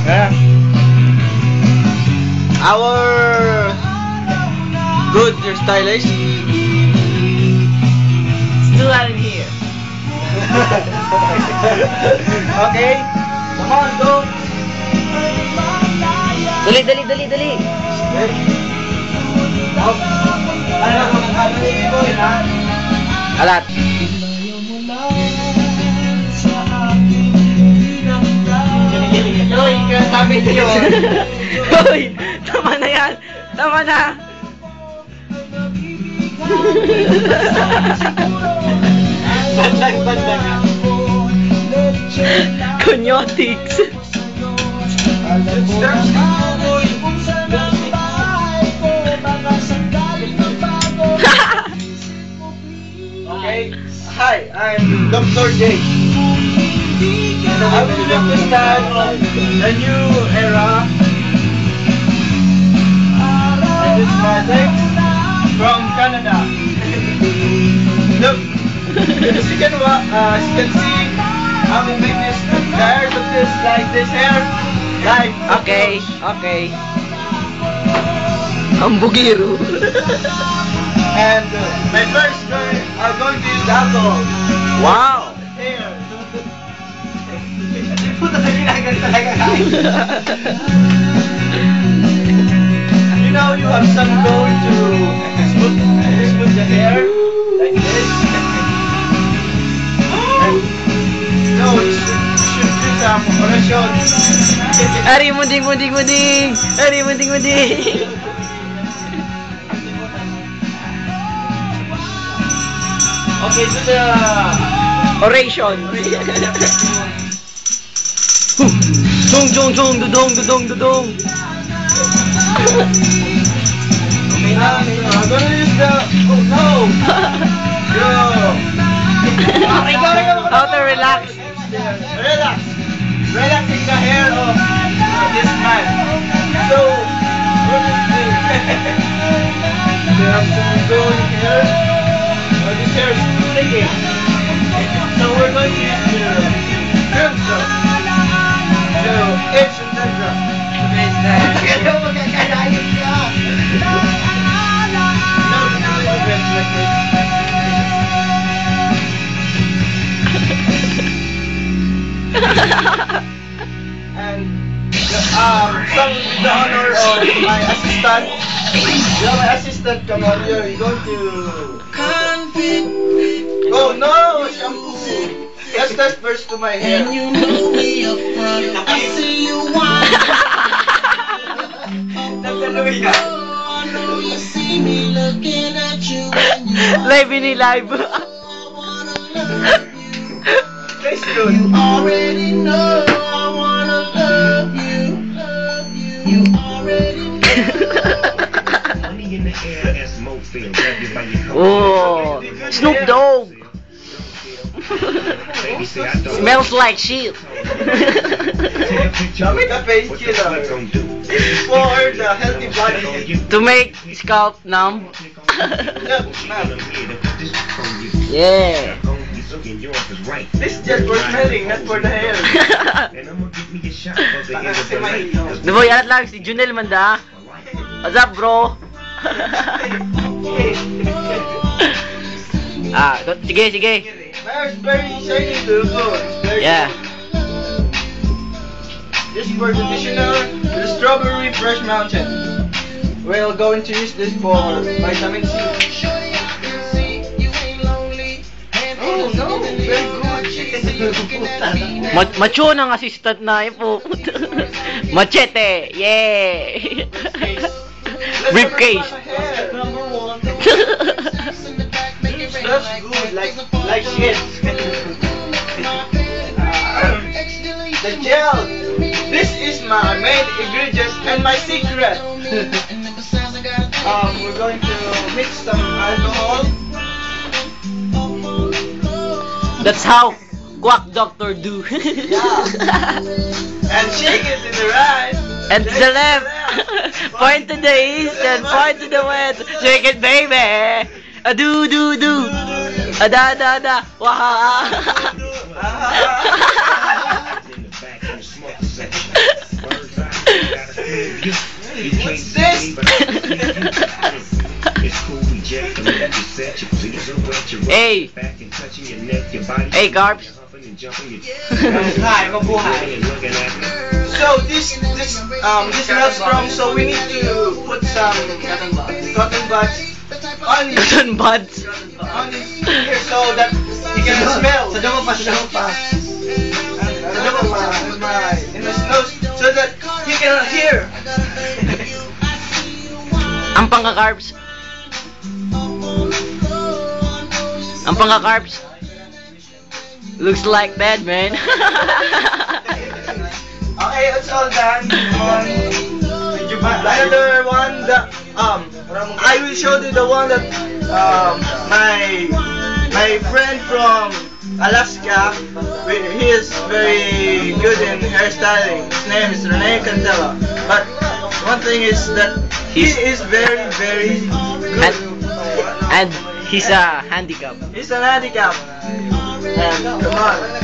Yeah. Our good hairstylist. Still not in here. Okay. Come on, go. Dali, dali, dali, dali. Alat. Hoy, sabi niyo. Hoy, tama na yan. Tama na. Bandag nga. Conyotics. Okay. Hi, I'm Dr. J. And I will represent the new era. And this project from Canada. Look, as you can see, I will make this hair to this like this hair, like Okay, okay. Ang bugiro. And my first I'm going to use alcohol. Wow. Hair. Puta na ginagal talaga guys. You know you have some going to smooth the hair like this. No, you should do some oration. Ari munding, munding, munding. Ari munding, munding. Okay, do the Oration. Dong, dong, dong, dong, dong, dong. Okay, now I'm gonna use the. Oh no! Yo! How to relax. Relax! Relaxing the hair of this man. So, what is this? We have to go in here. This hair is too sticky. So we're going to use the cream stuff. So, it's in the drum. And some with the honor of my assistant. You know my assistant, come on here, you're going to... Oh no, shampoo! Let's touch first to my hair. And you know me up front. I see you whine. Oh, I know you see me looking at you when you Live ini live. I wanna love you. Taste good. You already know I wanna love you. You already know. Money in the air as smoke feel. Grab you by your coat. Oh, Snoop Dogg. Baby say I don't. Smells like shit. Make a face What the killer. fuck gon' do? For the healthy body. To make scalp numb. Look, ma'am. Yeah. This is just for smelling, not for the hair. Diba yan lang si Junel Manda. What's up, bro? Sige, sige. It's very shiny too. Yeah. This is for conditioner, the strawberry fresh mountain. We're going to use this for vitamin C. Oh no, very good. Macho ng assistant na po. Machete. Yeah. Briefcase. Number one. That's good, like shit. The gel. This is my main ingredient and my secret. We're going to mix some alcohol. That's how quack doctor do. Yeah. And shake it to the right. And to the left. Point to the east and point to the west. Shake it, baby. Do do do. Da da da. Wah. You can't see me, but I can see you. It's cool, we jet, the left, you set, you please, or wet, you Hey. back and touching your neck, your body. Hey, Garbs. Humping and jumping, you Hi, mabuhay. and looking at me. So this melts from, so we need to put some cotton buds on his Cotton buds. ear so that he can smell. Sa damo pa. In his nose so that he can hear. Ang pangka-carbs. Ang pangka-carbs. Looks like that, man. Okay, it's all done. Another one that I will show you the one that my friend from Alaska. He is very good in hairstyling. His name is Rene Cantella. But one thing is that he is very good. And he's a handicap. He's an handicap. And come on.